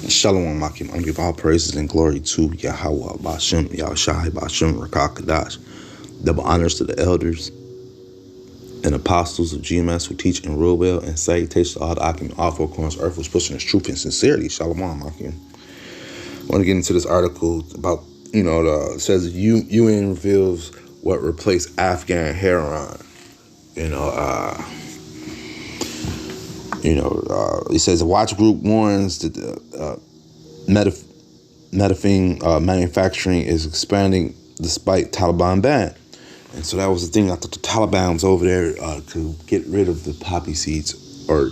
Shalom, Makim. I give all praises and glory to Yahweh, Bashem, Yahushai, Bashem, Rakakadash. Double honors to the elders and apostles of GMS who teach and rule well, and salutations to all the Akim, all four corners of earth who's pushing his truth and sincerity. Shalom, Makim. I want to get into this article about, it says UN reveals what replaced Afghan heroin. It says a watch group warns that methamphetamine manufacturing is expanding despite Taliban ban. And so that was the thing. I thought the Taliban was over there to get rid of the poppy seeds, or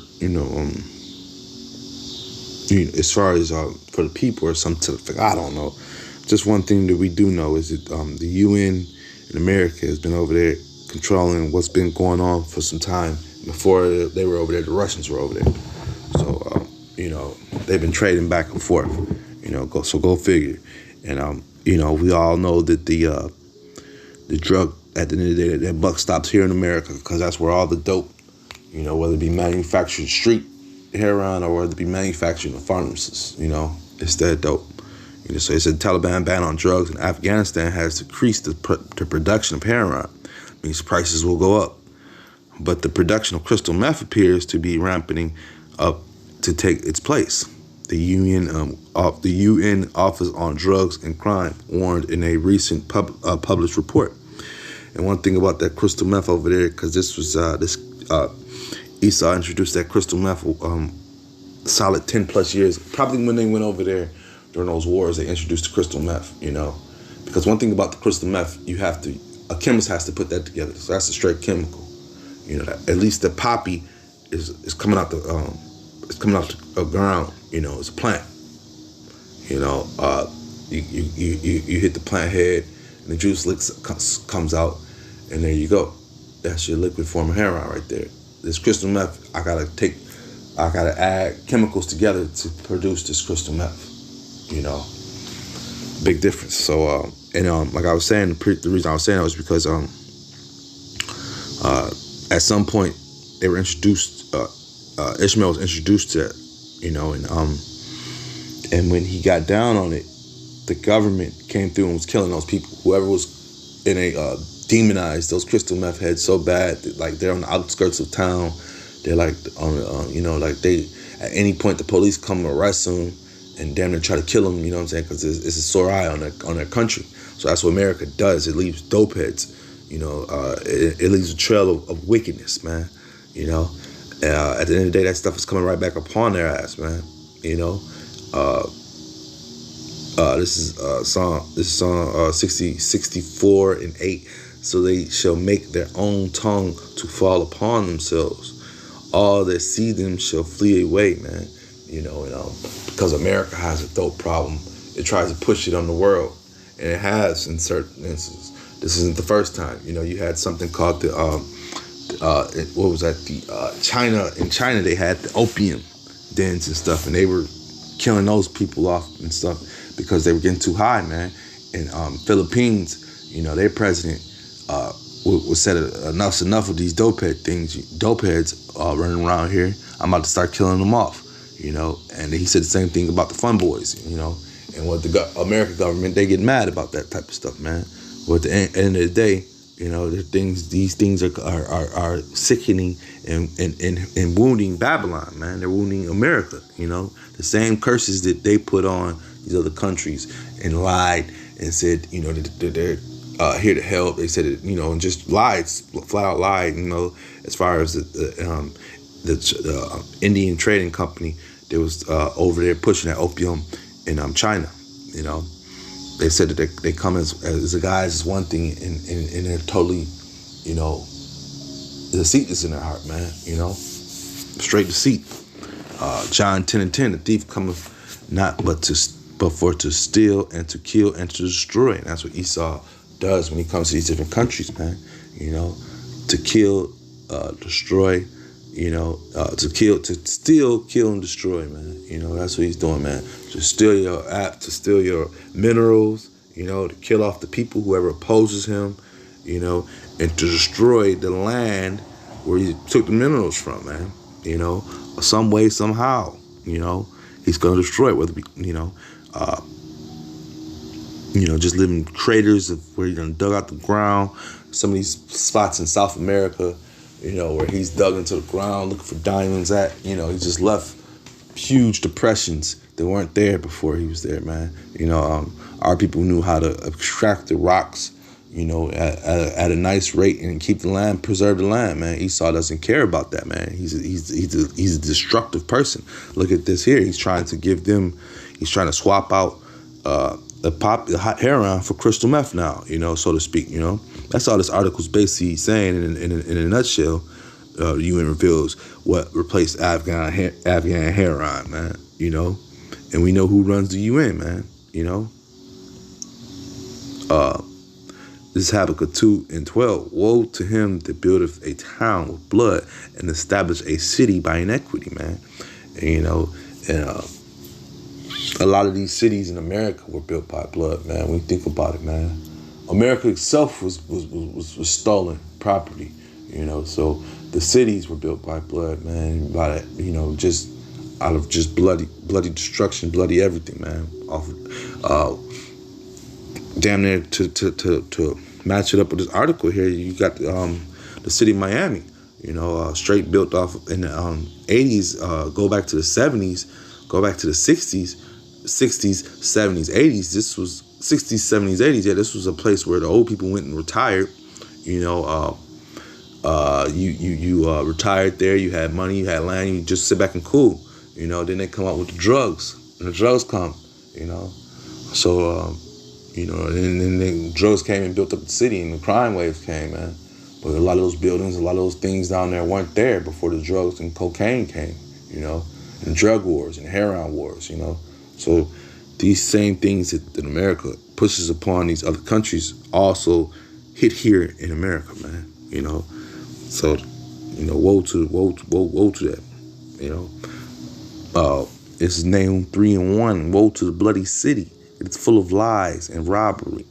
as far as for the people or something. I don't know. Just one thing that we do know is that the UN in America has been over there controlling what's been going on for some time. Before they were over there, the Russians were over there. So, they've been trading back and forth, go figure. And, we all know that the drug, at the end of the day, that buck stops here in America, because that's where all the dope, whether it be manufactured street heroin or whether it be manufactured in the pharmacies, it's that dope. So it said Taliban ban on drugs in Afghanistan has decreased the production of heroin. Means prices will go up. But the production of crystal meth appears to be ramping up to take its place. The UN Office on Drugs and Crime warned in a recent published report. And one thing about that crystal meth over there, because this was Esau introduced that crystal meth solid 10 plus years. Probably when they went over there during those wars, they introduced the crystal meth. Because one thing about the crystal meth, a chemist has to put that together. So that's a straight chemical. At least the poppy is coming out the ground. It's a plant. You hit the plant head, and the juice comes out, and there you go. That's your liquid form of heroin right there. This crystal meth, I gotta add chemicals together to produce this crystal meth. Big difference. So like I was saying, the reason I was saying that was because at some point they were introduced. Ishmael was introduced to that, and when he got down on it, the government came through and was killing those people. Whoever was in demonized those crystal meth heads so bad that, like, they're on the outskirts of town. They're like they at any point the police come and arrest them and damn near try to kill them. Because it's a sore eye on their country. So that's what America does. It leaves dope heads. It leaves a trail of wickedness, man. At the end of the day, that stuff is coming right back upon their ass, man. This is Psalm 64 and 8. So they shall make their own tongue to fall upon themselves. All that see them shall flee away, man. Because America has a dope problem, it tries to push it on the world, and it has in certain instances. This isn't the first time. You had something called China. In China, they had the opium dens and stuff, and they were killing those people off and stuff because they were getting too high, man. In Philippines, their president said enough's enough of these dope heads running around here. I'm about to start killing them off, And he said the same thing about the fun boys, And what the American government, they get mad about that type of stuff, man. But at the end of the day, these things are sickening and wounding Babylon, man. They're wounding America, The same curses that they put on these other countries and lied and said, that they're here to help. They said it, and just lied, flat out lied, as far as the Indian Trading Company that was over there pushing that opium in China, They said that they come as a guise is one thing, and they're totally, the deceit is in their heart, man. Straight deceit. John 10 and 10, the thief cometh not but for to steal and to kill and to destroy. And that's what Esau does when he comes to these different countries, man. To kill, destroy. To steal, kill, and destroy, man. That's what he's doing, man. To steal to steal your minerals, to kill off the people, whoever opposes him, and to destroy the land where he took the minerals from, man. Some way, somehow, He's going to destroy it, whether we, just live in craters of where he done dug out the ground. Some of these spots in South America, where he's dug into the ground looking for diamonds at. He just left huge depressions that weren't there before he was there, man. Our people knew how to extract the rocks, at a nice rate and keep the land, preserve the land, man. Esau doesn't care about that, man. He's a destructive person. Look at this here. He's trying to swap out the hot heroin for crystal meth now, so to speak, That's all this article's basically saying in a nutshell. The UN reveals what replaced Afghan heroin, man, And we know who runs the UN, man, This is Habakkuk 2:12. Woe to him that buildeth a town with blood and establish a city by iniquity, man. And, a lot of these cities in America were built by blood, man. When you think about it, man. America itself was stolen property, So the cities were built by blood, man. By just out of just bloody destruction, bloody everything, man. Damn near to match it up with this article here, you got the city of Miami, straight built off in the 80s, go back to the 70s, go back to the 60s, 70s, 80s. This was 60s, 70s, 80s. Yeah, this was a place where the old people went and retired. You retired there. You had money, you had land. You just sit back and cool. Then they come out with the drugs, and the drugs come. So. And then drugs came and built up the city, and the crime waves came, man. But a lot of those buildings, a lot of those things down there weren't there before the drugs and cocaine came, and drug wars and heroin wars, So these same things that America pushes upon these other countries also hit here in America, man. So woe to that, This is Nahum 3:1. Woe to the bloody city. It's full of lies and robbery.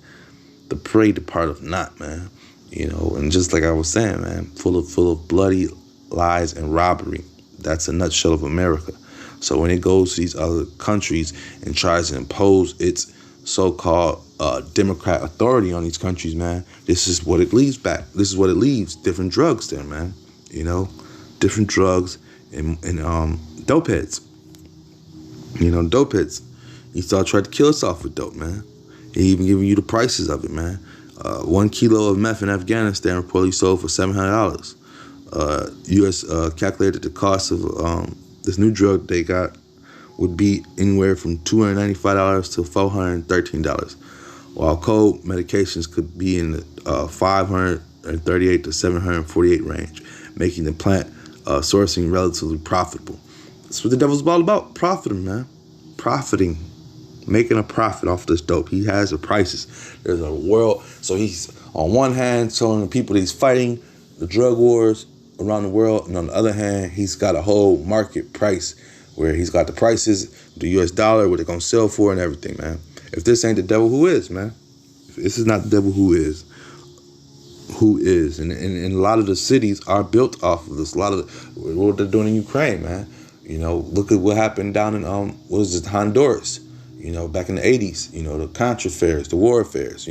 The prey departeth not, man. And just like I was saying, man, full of bloody lies and robbery. That's a nutshell of America. So when it goes to these other countries and tries to impose its so-called Democrat authority on these countries, man, this is what it leaves back. This is what it leaves. Different drugs there, man. Different drugs and dope heads. Dope heads. Esau tried to kill us off with dope, man. He even giving you the prices of it, man. 1 kilo of meth in Afghanistan reportedly sold for $700. U.S. calculated the cost of this new drug they got would be anywhere from $295 to $413, while cold medications could be in the $538 to $748 range, making the plant sourcing relatively profitable. That's what the devil's all about, profiting, man. Profiting. Making a profit off this dope. He has the prices. There's a world. So he's on one hand telling the people that he's fighting the drug wars around the world, and on the other hand, he's got a whole market price where he's got the prices, the US dollar, what they're gonna sell for, and everything, man. If this ain't the devil, who is, man? If this is not the devil, who is? Who is? And a lot of the cities are built off of this. A lot of what they're doing in Ukraine, man. Look at what happened down in Honduras. Back in the 80s, the Contra affairs, the war affairs,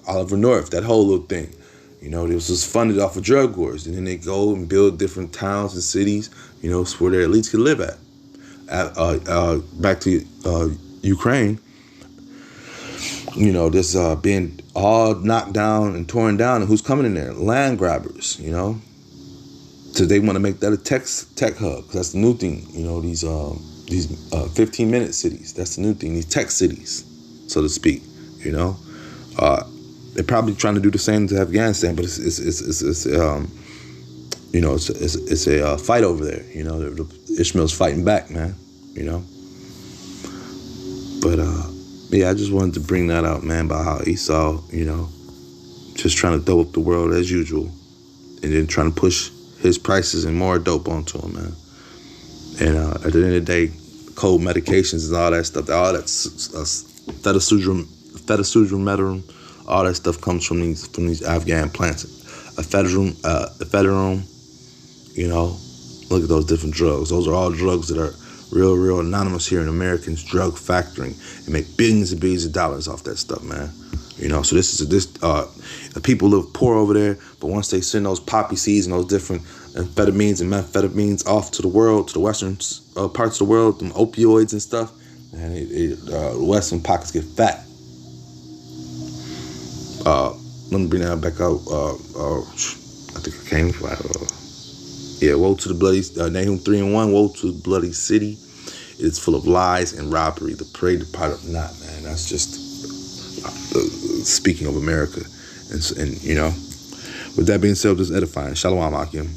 Oliver North, that whole little thing. This was funded off of drug wars. And then they go and build different towns and cities, where their elites could live at. Back to Ukraine, this being all knocked down and torn down. And who's coming in there? Land grabbers, So they want to make that a tech hub. That's the new thing, these 15-minute cities. That's the new thing. These tech cities, so to speak. They're probably trying to do the same to Afghanistan, but it's a fight over there. Ishmael's fighting back, man. But I just wanted to bring that out, man, about how Esau, just trying to dope up the world as usual, and then trying to push his prices and more dope onto him, man. And at the end of the day, cold medications and all that stuff, all that Phetasudrum, all that stuff comes from these Afghan plants. Ephedrine, look at those different drugs. Those are all drugs that are real anonymous here in Americans drug factoring and make billions and billions of dollars off that stuff, man. You know, so the people live poor over there, but once they send those poppy seeds and those different amphetamines and methamphetamines off to the world, to the western parts of the world, them opioids and stuff, and the western pockets get fat. Let me bring that back out. I think I came from. Woe to the bloody Nahum 3:1. Woe to the bloody city. It's full of lies and robbery. The parade departed not, man. That's just speaking of America, and you know. With that being said, just edifying. Shalom, Akim.